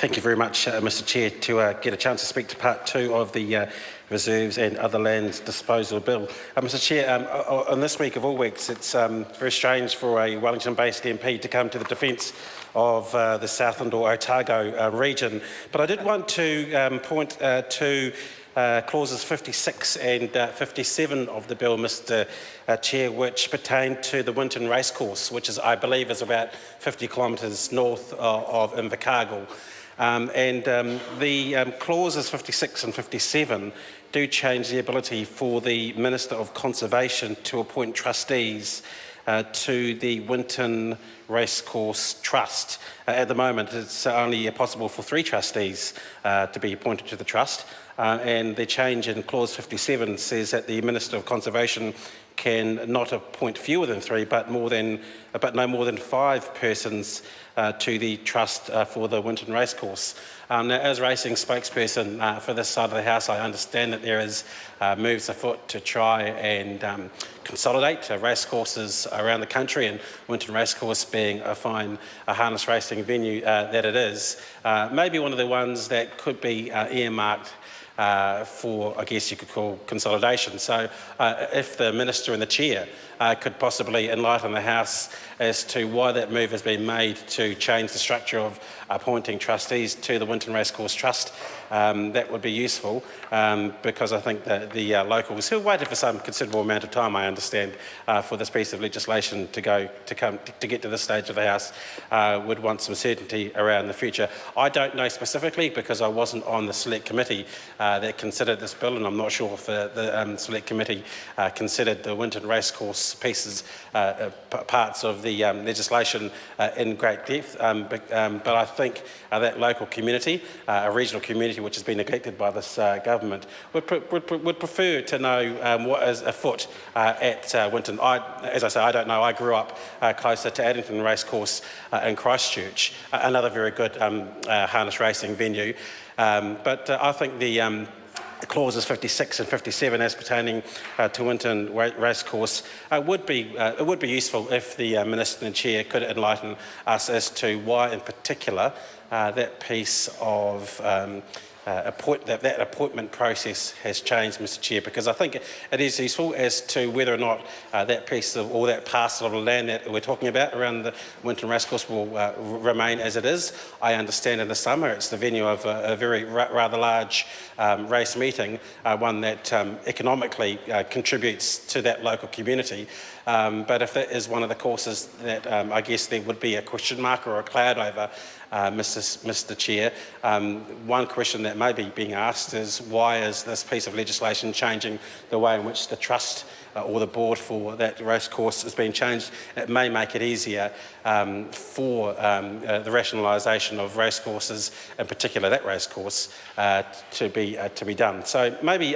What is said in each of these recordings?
Thank you very much, Mr Chair, to get a chance to speak to part two of the Reserves and Other Lands Disposal Bill. Mr Chair, on this week of all weeks, it's very strange for a Wellington-based MP to come to the defence of the Southland or Otago region. But I did want to point to clauses 56 and 57 of the bill, Mr Chair, which pertain to the Winton Racecourse, which is, I believe, is about 50 kilometres north of Invercargill. The clauses 56 and 57 do change the ability for the Minister of Conservation to appoint trustees to the Winton Racecourse Trust. At the moment, it's only possible for 3 trustees to be appointed to the trust, and the change in clause 57 says that the Minister of Conservation can not appoint fewer than 3, but no more than 5 persons to the trust for the Winton Racecourse. Now, as racing spokesperson for this side of the House, I understand that there is moves afoot to try and consolidate racecourses around the country, and Winton Racecourse being a fine harness racing venue that it is, maybe one of the ones that could be earmarked for, I guess you could call, consolidation. So if the Minister and the Chair could possibly enlighten the House as to why that move has been made to change the structure of appointing trustees to the Winton Racecourse Trust, that would be useful, because I think that the locals, who have waited for some considerable amount of time, I understand, for this piece of legislation to get to this stage of the House, would want some certainty around the future. I don't know specifically, because I wasn't on the Select Committee that considered this bill, and I'm not sure if the Select Committee considered the Winton Racecourse pieces, parts of the legislation in great depth, but I think that local community, a regional community which has been neglected by this government, would prefer to know what is afoot at Winton. As I say, I don't know. I grew up closer to Addington Racecourse in Christchurch, another very good harness racing venue, but I think the clauses 56 and 57 as pertaining to Winton Racecourse it would be useful if the Minister and Chair could enlighten us as to why in particular that piece of that appointment process has changed, Mr Chair, because I think it is useful as to whether or not that piece of, or that parcel of land that we're talking about around the Winton Racecourse will remain as it is. I understand in the summer it's the venue of a very rather large race meeting, one that economically contributes to that local community. But if that is one of the courses that I guess there would be a question mark or a cloud over, Mr Chair, one question that may be being asked is, why is this piece of legislation changing the way in which the trust or the board for that racecourse has been changed? It may make it easier for the rationalisation of racecourses, in particular that racecourse, to be done. So maybe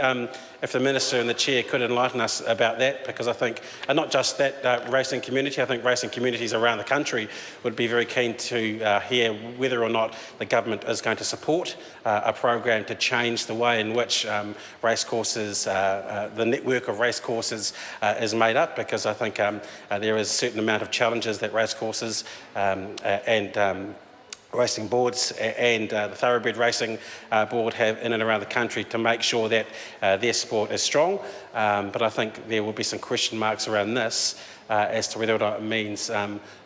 if the Minister and the Chair could enlighten us about that, because I think not just that racing community, I think racing communities around the country would be very keen to hear whether or not the government is going to support a program to change the way in which racecourses, the network of racecourses is made up, because I think there is a certain amount of challenges that racecourses and racing boards and the Thoroughbred Racing Board have in and around the country to make sure that their sport is strong. But I think there will be some question marks around this as to whether or not it means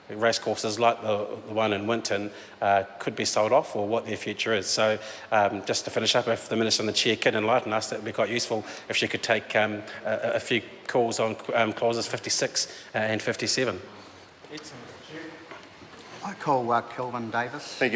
racecourses like the one in Winton could be sold off, or what their future is. So just to finish up, if the Minister and the Chair can enlighten us, that would be quite useful if she could take a few calls on clauses 56 and 57. I call Kelvin Davis. Thank you.